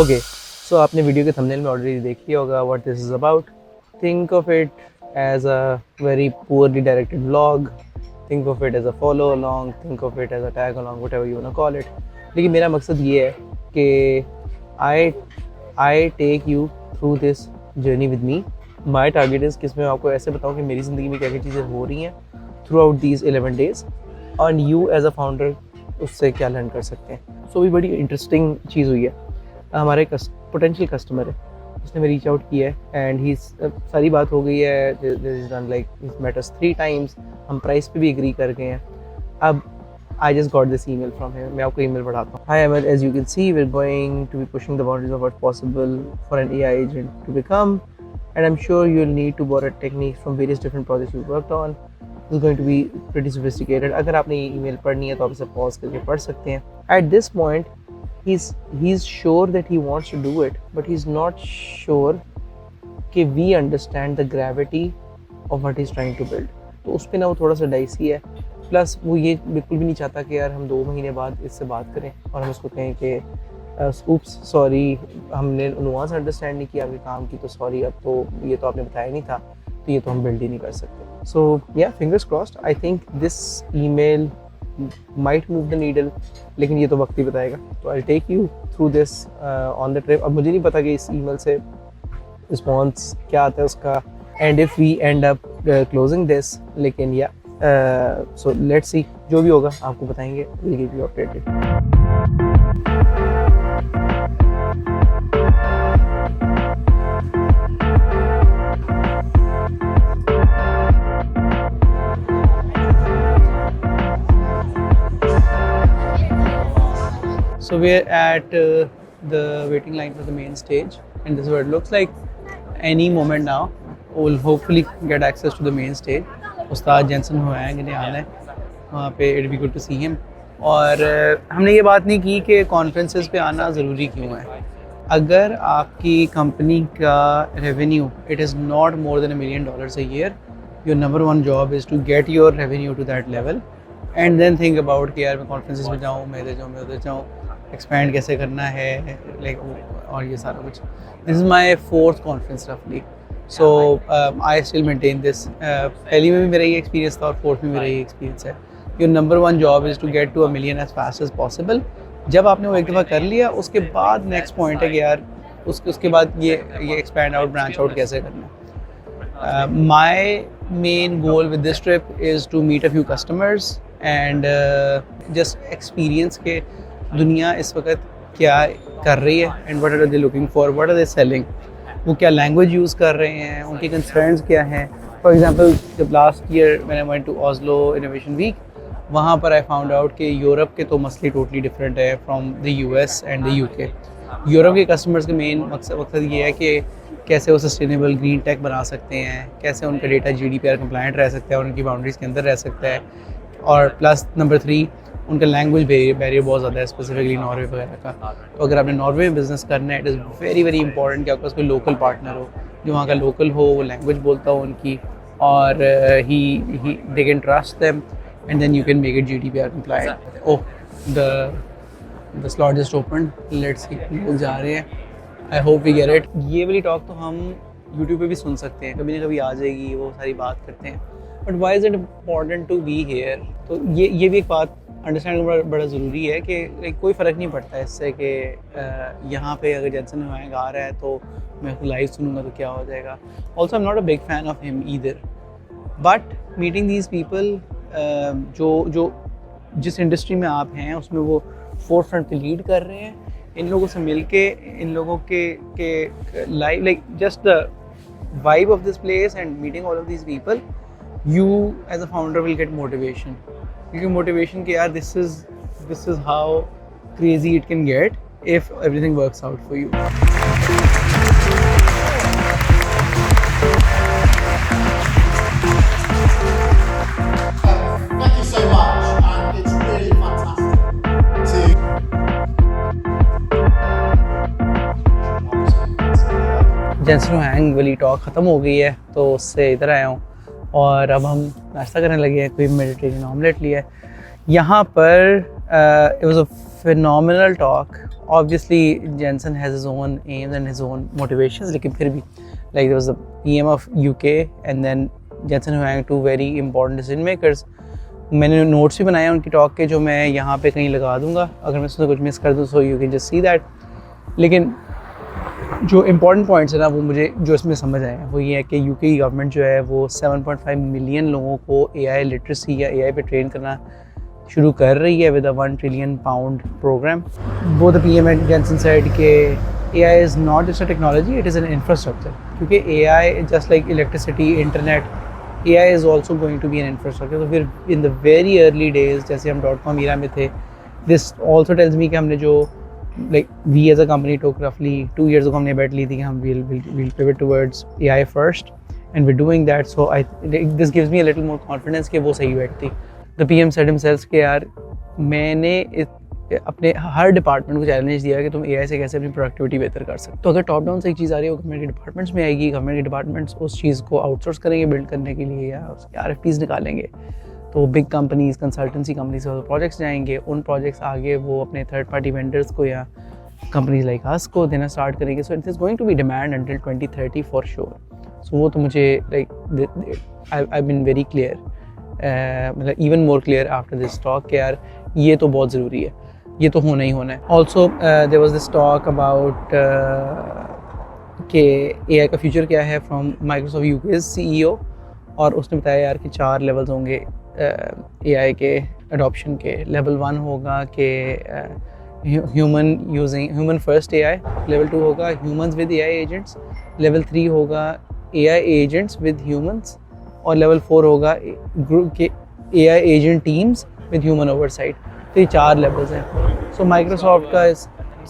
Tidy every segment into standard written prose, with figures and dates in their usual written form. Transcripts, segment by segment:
Okay, सो आपने video के thumbnail में ऑलरेडी देख लिया होगा what this is about. Think of it as a very poorly directed vlog, think of it as a follow along, think of it as a tag along, whatever you want to call it. लेकिन मेरा मकसद ये है कि I take you through this journey with me. My target is कि इसमें आपको ऐसे बताऊँ कि मेरी ज़िंदगी में क्या क्या चीज़ें हो रही हैं थ्रू आउट दीज 11 days और यू एज अ फाउंडर उससे क्या लर्न कर सकते हैं. सो भी बड़ी इंटरेस्टिंग चीज़ हुई है. हमारे पोटेंशियल कस्टमर है, उसने मेरी रीच आउट किया है एंड ही सारी बात हो गई है. लाइक मेट अस 3 times, हम प्राइस पे भी एग्री कर गए हैं. अब I just got this email from him. मैं आपको ईमेल पढ़ाता हूँ. Hi Ahmed, as you can see we are going to be pushing the boundaries of what possible for an AI agent to become, and I'm sure you'll need to borrow techniques from various different projects you've worked on. This is going to be pretty sophisticated. अगर आपने ये email पढ़नी है तो आप इसे pause करके पढ़ सकते हैं. At this point, he's sure that he wants to do it, but he's not sure कि we understand the gravity of what he's trying to build. तो उस पे ना वो थोड़ा सा डाइसी है. प्लस वो ये बिल्कुल भी नहीं चाहता कि यार हम 2 महीने बाद इससे बात करें और हम उसको कहें कि oops सॉरी, हमने नुआंस अंडरस्टैंड नहीं किया आपके काम की, तो सॉरी, अब तो ये तो आपने बताया नहीं था, तो ये तो हम बिल्ड ही नहीं कर सकते. So yeah fingers crossed. I think this email might move the needle, लेकिन ये तो वक्त ही बताएगा. तो I take you through this on the trip. अब मुझे नहीं पता कि इस ईमेल से रिस्पॉन्स क्या आता है उसका, and if we end up closing this. लेकिन या सो लेट्स सी, जो भी होगा आपको बताएंगे. Will give you updated. So we're at the waiting line for the main stage, and this is what it looks like. Any moment now, we'll hopefully get access to the main stage. उस्ताद Jensen Huang ने आना है वहाँ पे. It be good to see him. और हमने ये बात नहीं की कि कॉन्फ्रेंसेस पे आना ज़रूरी क्यों है. अगर आपकी कंपनी का revenue it is not more than $1 million a year, your number 1 job is to get your revenue to that level, and then think about कि यार मैं कॉन्फ्रेंसेस में जाऊँ, मैं इधर जाऊँ, मैं उधर जाऊँ, एक्सपैंड कैसे करना है, लाइक और ये सारा कुछ. This is my 4th conference रफली. सो आई स्टिल मेंटेन दिस. पहली में भी मेरा ये एक्सपीरियंस था और 4th में मेरा ये एक्सपीरियंस है. Your number 1 job is to get to $1 million as fast as possible. जब आपने वो एक दफ़ा कर लिया, उसके बाद नेक्स्ट पॉइंट है कि यार उसके बाद ये एक्सपैंड आउट, ब्रांच आउट कैसे करना. My main goal with this trip is to meet a few customers and just experience के दुनिया इस वक्त क्या कर रही है and what are they looking for, what are they selling, वो क्या लैंग्वेज यूज़ कर रहे हैं, उनके कंसर्न्स क्या हैं. फॉर एग्जांपल जब लास्ट ईयर मैंने went to Oslo innovation week, वहाँ पर आई फाउंड आउट कि यूरोप के तो मसले टोटली डिफरेंट है from the US and the UK. Europe के कस्टमर्स के मेन मकसद ये है कि कैसे वो सस्टेनेबल ग्रीन टेक बना सकते हैं, कैसे उनका डेटा GDPR कंप्लायंट रह सकता है और उनकी बाउंड्रीज़ के अंदर रह सकता है. और प्लस नंबर 3, उनका लैंग्वेज बैरियर बहुत ज़्यादा है, स्पेसिफिकली नॉर्वे वगैरह का. तो अगर आपने नॉर्वे में बिज़नेस करना है, it is very very important कि आपके पास कोई लोकल पार्टनर हो, जो वहाँ का लोकल हो, वो लैंग्वेज बोलता हो उनकी, और they can trust them and then you can make it GDPR compliant. Oh, the slot just open. Let's see, लोग जा रहे हैं. I hope we get it. ये वाली टॉक तो हम यूट्यूब पे भी सुन सकते हैं, कभी ना कभी आ जाएगी, वो सारी बात करते हैं. But why is it important to be here. तो ये भी एक बात अंडरस्टैंड करना बड़ा ज़रूरी है कि कोई फ़र्क नहीं पड़ता है इससे कि यहाँ पे अगर जेंसन हुआंग आ रहा है तो मैं उसको लाइव सुनूंगा तो क्या हो जाएगा. Also I am not a big fan of him either, but meeting these people जो जिस इंडस्ट्री में आप हैं उसमें वो फोर फ्रंट पे लीड कर रहे हैं, इन लोगों से मिल के, इन लोगों के live, like just the vibe of this place and meeting all of these people, you as a founder will get motivation. क्योंकि motivation कि यार this is how crazy it can get if everything works out for you. Thank you so much, and it's really fantastic to. Jensen Huang वाली talk ख़त्म हो गई है तो उससे इधर आया हूँ और अब हम नाश्ता करने लगे हैं. कोई मेडिटेरियन ऑमलेट लिया है. यहाँ पर it was a phenomenal talk. Obviously, Jensen has his own aims and his own motivations, लेकिन फिर भी like there was the PM of UK and then Jensen Huang, two very important decision makers. मैंने notes भी बनाए हैं उनकी talk के, जो मैं यहाँ पे कहीं लगा दूँगा अगर मैं उसमें कुछ मिस कर दूँ, so you can just see that. लेकिन जो इम्पॉर्टेंट पॉइंट्स है ना, वो मुझे जो इसमें समझ आए हैं वो ये है कि यूके की गवर्नमेंट जो है वो 7.5 मिलियन लोगों को AI लिटरेसी या AI पे ट्रेन करना शुरू कर रही है with a 1 trillion pound program. वो the PM at Jensen said कि AI is not just a technology, it is an infrastructure. क्योंकि AI just like electricity, internet, AI is also going to be an infrastructure. So we're in the very early days, जैसे हम .com era में थे. This also tells me कि हमने जो like we as a company took roughly 2 years ago हमने bet ली थी कि हम we'll pivot towards AI first, and we're doing that. So this gives me a little more confidence कि वो सही bet थी. The PM said himself कि यार मैंने अपने हर डिपार्टमेंट को चैलेंज दिया कि तुम AI से कैसे अपनी प्रोडक्टिविटी बेहतर कर सकते हो. तो अगर टॉप डाउन से एक चीज़ आ रही है वो गवर्नमेंट के डिपार्टमेंट्स में आएगी, गवर्नमेंट के डिपार्टमेंट्स उस चीज़ को आउटसोर्स करेंगे बिल्ड करने के लिए या उसके RFPs निकालेंगे, तो बिग कंपनीज, कंसल्टेंसी कंपनीज से प्रोजेक्ट्स जाएंगे. उन प्रोजेक्ट्स आगे वो अपने थर्ड पार्टी वेंडर्स को या कंपनीज लाइक अस को देना स्टार्ट करेंगे. So it is going to be demand until 2030 for sure. So वो तो मुझे like I been very clear, मतलब even more clear after this talk कि यार ये तो बहुत ज़रूरी है, ये तो होना ही होना है. Also there was this talk about कि AI का फ्यूचर क्या है फ्रॉम माइक्रोसॉफ्ट यूके's CEO, और उसने बताया यार कि 4 लेवल्स होंगे AI के अडॉप्शन के. लेवल 1 होगा कि ह्यूमन फर्स्ट AI, लेवल 2 होगा humans with AI agents, level 3 होगा AI एजेंट्स विद ह्यूमंस, और लेवल 4 होगा ग्रुप के AI agent teams with human oversight. तो ये 4 लेवल्स हैं. सो माइक्रोसॉफ्ट का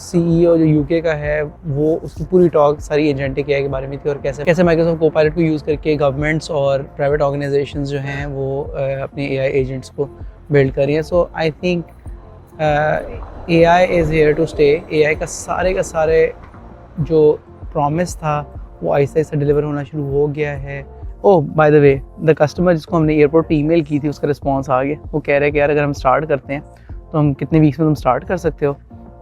CEO जो यूके का है वो उसकी पूरी टॉक सारी एजेंटिक AI के बारे में थी, और कैसे माइक्रोसॉफ्ट कोपायलट को यूज़ करके गवर्नमेंट्स और प्राइवेट ऑर्गेनाइजेशंस जो हैं वो अपने AI एजेंट्स को बिल्ड कर रही हैं. So I think AI is here to stay. AI का सारे जो प्रॉमिस था वो आहिस्ता आहिस्ता डिलीवर होना शुरू हो गया है. Oh by the way, the customer जिसको हमने एयरपोर्ट पे ईमेल की थी उसका रिस्पांस आ गया. वो कह रहे हैं कि यार अगर हम स्टार्ट करते हैं तो हम कितने वीक्स में तुम स्टार्ट कर सकते हो,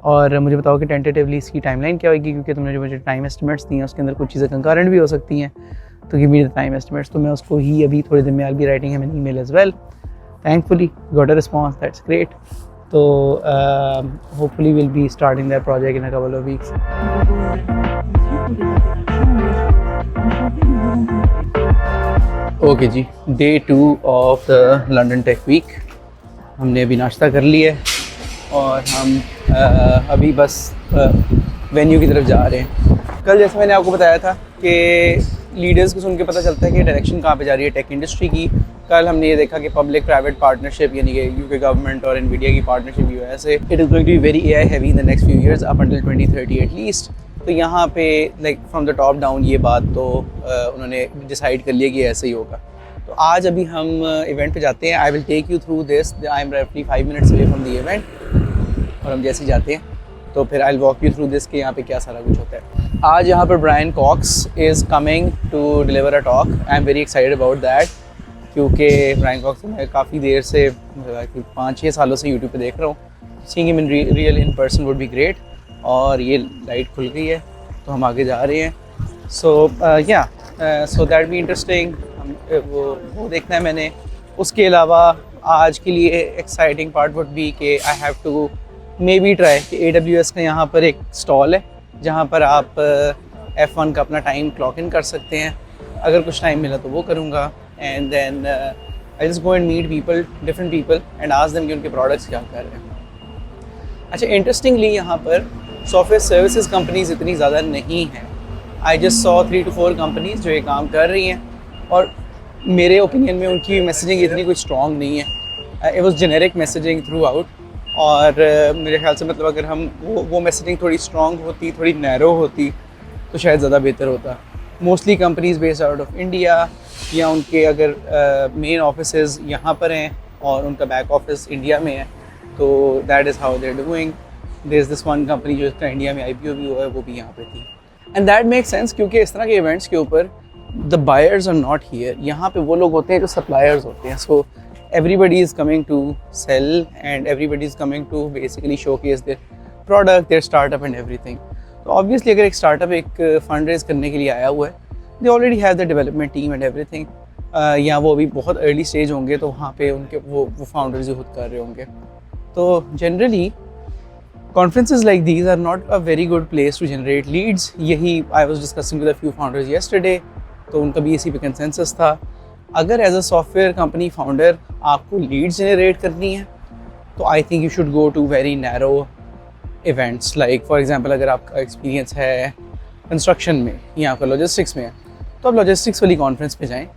और मुझे बताओ कि टेंटेटिवली इसकी टाइमलाइन क्या होगी, क्योंकि तुमने जो मुझे टाइम एस्टिमेट्स दिए हैं उसके अंदर कुछ चीज़ें कंकरेंट भी हो सकती हैं. तो give me the time estimates. तो मैं उसको ही अभी थोड़ी देर में I will be writing him an email as well. Thankfully got a response, that's great. तो hopefully will be starting that project in a couple of weeks. Okay जी, day 2 of the London tech week. हमने अभी नाश्ता कर लिया है और हम अभी बस वेन्यू की तरफ जा रहे हैं. कल जैसे मैंने आपको बताया था कि लीडर्स को सुन के पता चलता है कि डायरेक्शन कहाँ पे जा रही है टेक इंडस्ट्री की. कल हमने ये देखा कि पब्लिक प्राइवेट पार्टनरशिप यानी कि यूके गवर्नमेंट और एनवीडिया की पार्टनरशिप यूएस से it is going to be very AI heavy in the next few years up until 2030 at least. तो यहाँ पे like from the top down ये बात तो उन्होंने डिसाइड कर लिया कि ऐसे ही होगा. तो आज अभी हम इवेंट पे जाते हैं. I will take you through this. I am रफली 5 minutes away from the event, और हम जैसे जाते हैं तो फिर I will walk you through this कि यहाँ पे क्या सारा कुछ होता है. आज यहाँ पर Brian Cox is coming to deliver a talk. I am very excited about that, क्योंकि ब्रायन कॉक्स मैं काफ़ी देर से 5-6 सालों से यूट्यूब पे देख रहा हूँ. Seeing him in real in person would be great. और ये लाइट खुल गई है तो हम आगे जा रहे हैं. So that be interesting. वो देखना है मैंने. उसके अलावा आज के लिए एक्साइटिंग पार्ट वुड बी कि I have to maybe try कि AWS का यहाँ पर एक स्टॉल है जहाँ पर आप F1 का अपना टाइम क्लॉक इन कर सकते हैं. अगर कुछ टाइम मिला तो वो करूँगा. And then I just go and meet people, different people, and ask them कि उनके प्रोडक्ट्स क्या कर रहे हैं. अच्छा, इंटरेस्टिंगली यहाँ पर सॉफ्टवेयर सर्विसेज कंपनीज इतनी ज़्यादा नहीं हैं. I just saw 3 to 4 companies जो ये काम कर रही हैं, और मेरे ओपिनियन में उनकी मैसेजिंग इतनी कोई स्ट्रॉन्ग नहीं है. It was generic messaging through out. और मेरे ख्याल से मतलब अगर हम वो मैसेजिंग थोड़ी स्ट्रॉन्ग होती, थोड़ी नैरो होती तो शायद ज़्यादा बेहतर होता. Mostly companies based out of India, या उनके अगर मेन ऑफिसेज यहाँ पर हैं और उनका बैक ऑफिस इंडिया में है, तो that is how they are doing. There is this one company जो इसका इंडिया में IPO भी हुआ है, वो भी यहाँ पे थी. एंड दैट मेक्स सेंस, क्योंकि इस तरह के इवेंट्स के ऊपर the buyers are not here. यहाँ पे वो लोग होते हैं जो सप्लायर्स होते हैं. सो everybody is coming to sell and everybody is coming to basically showcase their product, their startup and everything. तो obviously अगर एक startup एक fund raise करने के लिए आया हुआ है, they already have the development team and everything. या वो अभी बहुत अर्ली स्टेज होंगे तो वहाँ पे उनके वो फाउंडर्स ही खुद कर रहे होंगे. तो generally conferences like these are not a very good place to generate leads. यही I was discussing with a few founders yesterday, तो उनका भी इसी पे कंसेंसस था. अगर as a software company founder आपको लीड्स जनरेट करनी है तो I think you should go to very narrow events. Like for example अगर आपका एक्सपीरियंस है कंस्ट्रक्शन में या आपका लॉजिस्टिक्स में है तो आप लॉजिस्टिक्स वाली कॉन्फ्रेंस पे जाएं,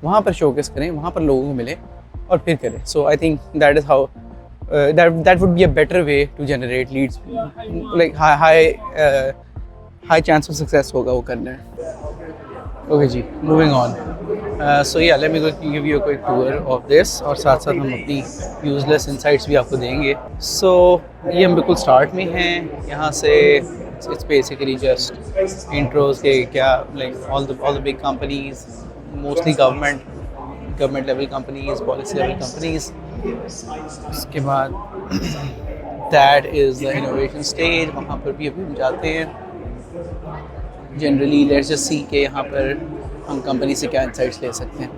वहाँ पर शोकेस करें, वहाँ पर लोगों को मिले और फिर करें. So I think that is how that would be a better way to generate leads. Like high chance of success होगा वो करना है. Okay ji, moving on. So yeah, let me give you a quick tour of this और साथ साथ हम अपनी useless insights भी आपको देंगे. So ये हम बिल्कुल start में हैं. यहाँ से it's basically just intros के क्या like all the big companies, mostly government level companies, policy level companies. उसके बाद that is the innovation stage. वहाँ पर भी अभी हम जाते हैं. जनरली लेट्स जस्ट सी के यहाँ पर हम कंपनी से क्या इंसाइट्स ले सकते हैं.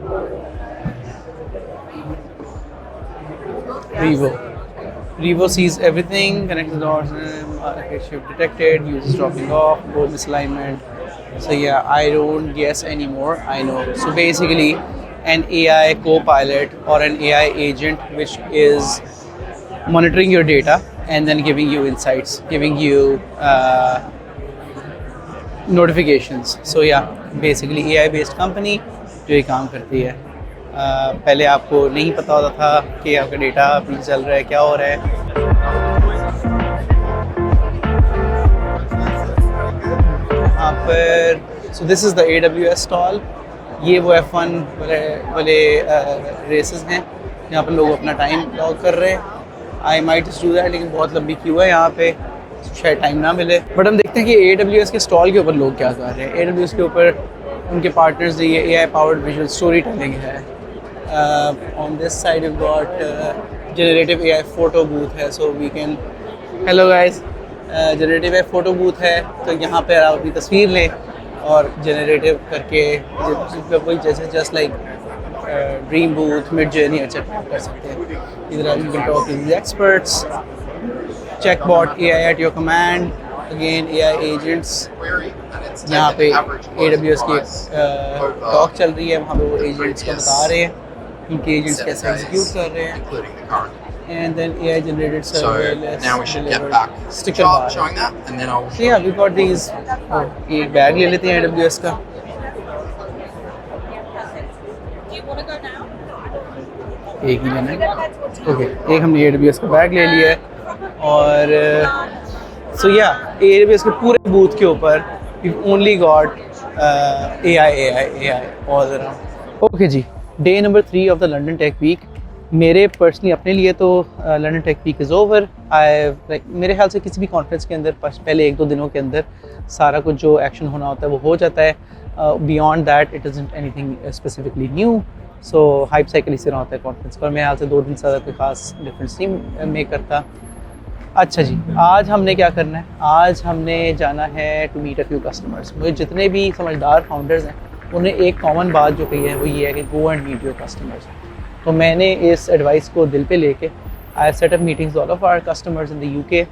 Revo sees everything, connects the dots, market shift detected, users dropping off, low misalignment. So yeah, I don't guess anymore. I know. So basically an AI co-pilot or an AI agent which is monitoring your data and then giving you insights, giving you notifications. So yeah, basically AI based company जो ये काम करती है. पहले आपको नहीं पता होता था कि आपका डेटा पीछे चल रहा है, क्या हो रहा है. यहाँ पर so this is the AWS stall. ये वो F1 वाले रेसेस हैं जहाँ पर लोग अपना टाइम लॉग कर रहे हैं. I might just do that, लेकिन बहुत लंबी क्यू है यहाँ पे, शायद टाइम ना मिले. बट हम देखते हैं कि AWS के स्टॉल के ऊपर लोग क्या कर रहे हैं. AWS के ऊपर उनके पार्टनर्स ये AI powered visual story telling है. On this side we got generative AI photo booth है. So we can hello guys, generative AI photo booth है. तो यहाँ पर आप अपनी तस्वीर लें और जनरेटिव करके वही जैसे just like DreamBooth, Midjourney etcetera कर सकते हैं. इधर आप you can talk to the experts. Chatbot AI at your command. Again AI agents. यहाँ पे AWS की टॉक चल रही है, वहाँ पे वो एजेंट्स को बता रहे हैं उनके एजेंट्स कैसे एग्जीक्यूट कर रहे हैं. And then AI generated serverless. So now we should get back to showing that, and then I'll. So yeah, we've got these. एक बैग ले लेते हैं AWS का. एक ही लेना है. ओके, एक हमने AWS का बैग ले लिया है. और so yeah, AWS के पूरे बूथ के ऊपर we've only got AI all around. Okay जी, day number 3 of the London Tech Week. मेरे पर्सनली अपने लिए तो London tech week is over. मेरे ख्याल से किसी भी कॉन्फ्रेंस के अंदर पहले 1-2 दिनों के अंदर सारा कुछ जो एक्शन होना होता है वो हो जाता है. Beyond that it isn't anything specifically new. So hype cycle इसी तरह होता है कॉन्फ्रेंस पर. मेरे ख्याल से 2 दिन से ज़्यादा कोई खास डिफरेंस नहीं मेक करता. अच्छा जी, आज हमने क्या करना है? आज हमने जाना है to meet a few customers. मुझे जितने भी समझदार फाउंडर्स हैं उन्हें एक कॉमन बात जो कही है वो ये है कि go and meet your customers. तो मैंने इस एडवाइस को दिल पे लेके I set up meetings all of our customers in the UK.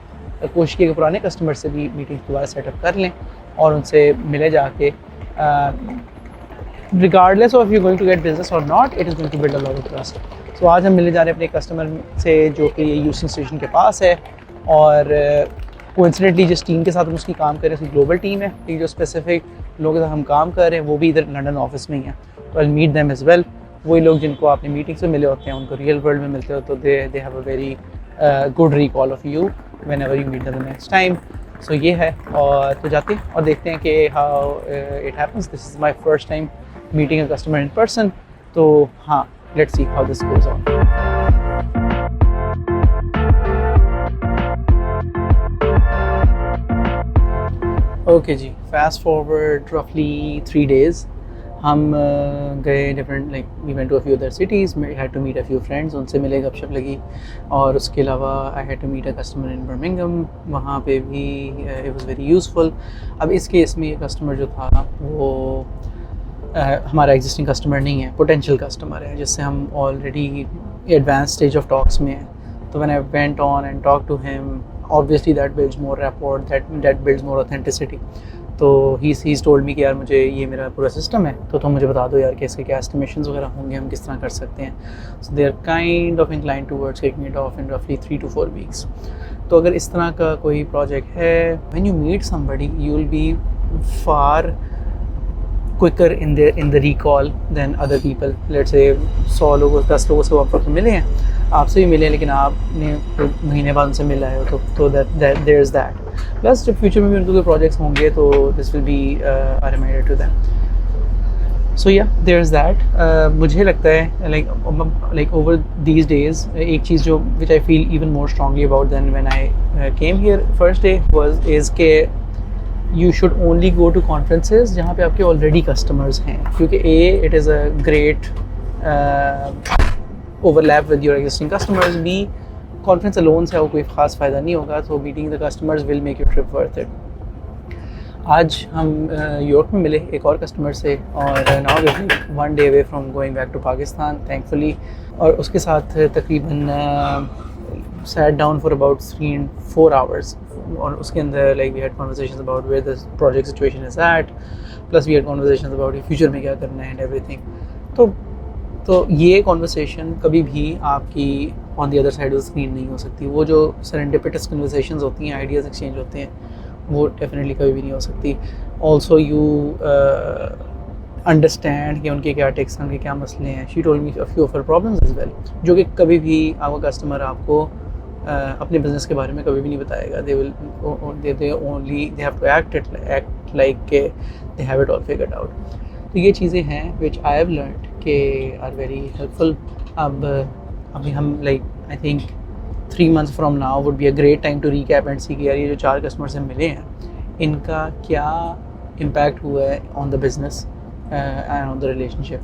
कोशिश की कि पुराने कस्टमर से भी मीटिंग्स दोबारा सेटअप कर लें और उनसे मिले जाके. Regardless of you going to get business और not, it is going to build a lot of trust. So आज हम मिले जा रहे हैं अपने कस्टमर से जो कि ये यूस्टन स्टेशन के पास है. और कोइंसिडेंटली जिस टीम के साथ हम उसकी काम कर रहे हैं उसकी ग्लोबल टीम है. जो स्पेसिफिक लोगों के साथ हम काम कर रहे हैं वो भी इधर लंदन ऑफिस में ही है. तो I meet them as well. वही लोग जिनको आपने मीटिंग्स में मिले होते हैं उनको रियल वर्ल्ड में मिलते हो तो they have a very good recall of you whenever you meet them the next time. So ये है. और तो जाते हैं और देखते हैं कि how it happens. This is my first time meeting a customer in person. तो हाँ, let's see how this goes on. Okay जी, फास्ट फॉरवर्ड रफली 3 days. हम गए different like we went to a few other cities, I had to meet a few friends, उनसे मिले, गपशप लगी। और उसके अलावा I had to meet a customer in Birmingham, वहाँ पे भी इट वाज वेरी यूज़फुल। अब इस केस में ये कस्टमर जो था वो हमारा एग्जिस्टिंग कस्टमर नहीं है, पोटेंशियल कस्टमर है जिससे हम already advance stage of talks में हैं। तो when I went on and talk to him, obviously that builds more rapport, that builds more authenticity. तो ही टोल्ड मी कि यार मुझे ये मेरा पूरा सिस्टम है, तो तुम मुझे बता दो यार कि इसके क्या एस्टिमेशंस वगैरह होंगे, हम किस तरह कर सकते हैं। So they are kind of incline towards taking it off in रफली 3 to 4 वीक्स। तो अगर इस तरह का कोई प्रोजेक्ट है, when you meet somebody you will be far quicker in the recall than other people. Let's say 100 लोगों 10 लोगों से आप मिले हैं, आपसे भी मिले हैं, लेकिन आपने महीने बाद उनसे मिला है, तो there is that. प्लस जब फ्यूचर में भी उनके कोई प्रोजेक्ट्स होंगे तो this will be a reminder to them. So yeah, there is that. मुझे लगता है like over these days एक चीज़ जो which I feel even more strongly about than when I came here first day is के you should only go to conferences जहाँ पे आपके already customers हैं, क्योंकि it is a great overlap with your existing customers, B conference alone से आपको कोई ख़ास फ़ायदा नहीं होगा, तो meeting the customers will make your trip worth it. आज हम यूरोप में मिले एक और कस्टमर से, और now we are 1 day away from going back to Pakistan thankfully, और उसके साथ तकरीबन sat down for about 3 and 4 hours, और उसके अंदर like we had conversations about where the project situation is at, plus we had conversations about future में क्या करना है and everything. तो ये conversation कभी भी आपकी on the other side of the screen नहीं हो सकती। वो जो serendipitous conversations होती हैं, ideas exchange होते हैं, वो definitely कभी भी नहीं हो सकती। Also you understand कि उनके क्या टिक्स हैं, उनके क्या मसले हैं। She told me a few of her problems as well, जो कि कभी भी आपका कस्टमर आपको अपने बिजनेस के बारे में कभी भी नहीं बताएगा। they have to act like they have it all figured out. तो ये चीज़ें हैं which I have learned के are very helpful. अभी हम like I think 3 months from now would be a great time to recap and see कि यार ये जो 4 कस्टमर से मिले हैं इनका क्या इम्पैक्ट हुआ है on the business and on the relationship,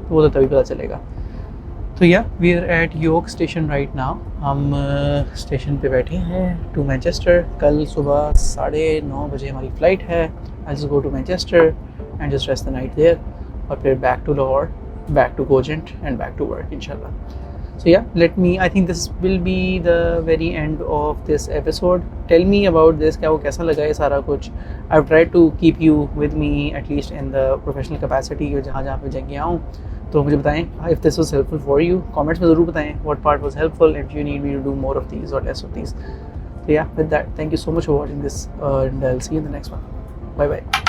तो वो तो तभी पता चलेगा। तो yeah we are at York station right now, हम स्टेशन पे बैठे हैं टू मैनचेस्टर। कल सुबह 9:30 बजे हमारी फ़्लाइट है। I just go to Manchester and just rest the night there, और फिर back to Lahore, back to Cogent and back to work इंशाल्लाह। So yeah, I think this will be the very end of this episode. Tell me about this, क्या वो कैसा लगा ये सारा कुछ। I've tried to keep you with me at least in the professional capacity, जहाँ पे जाएंगे आऊँ, तो मुझे बताएं if this was helpful for you. Comments में ज़रूर बताएं what part was helpful, if you need me to do more of these or less of these. So yeah, with that, thank you so much for watching this and I'll see you in the next one. Bye bye.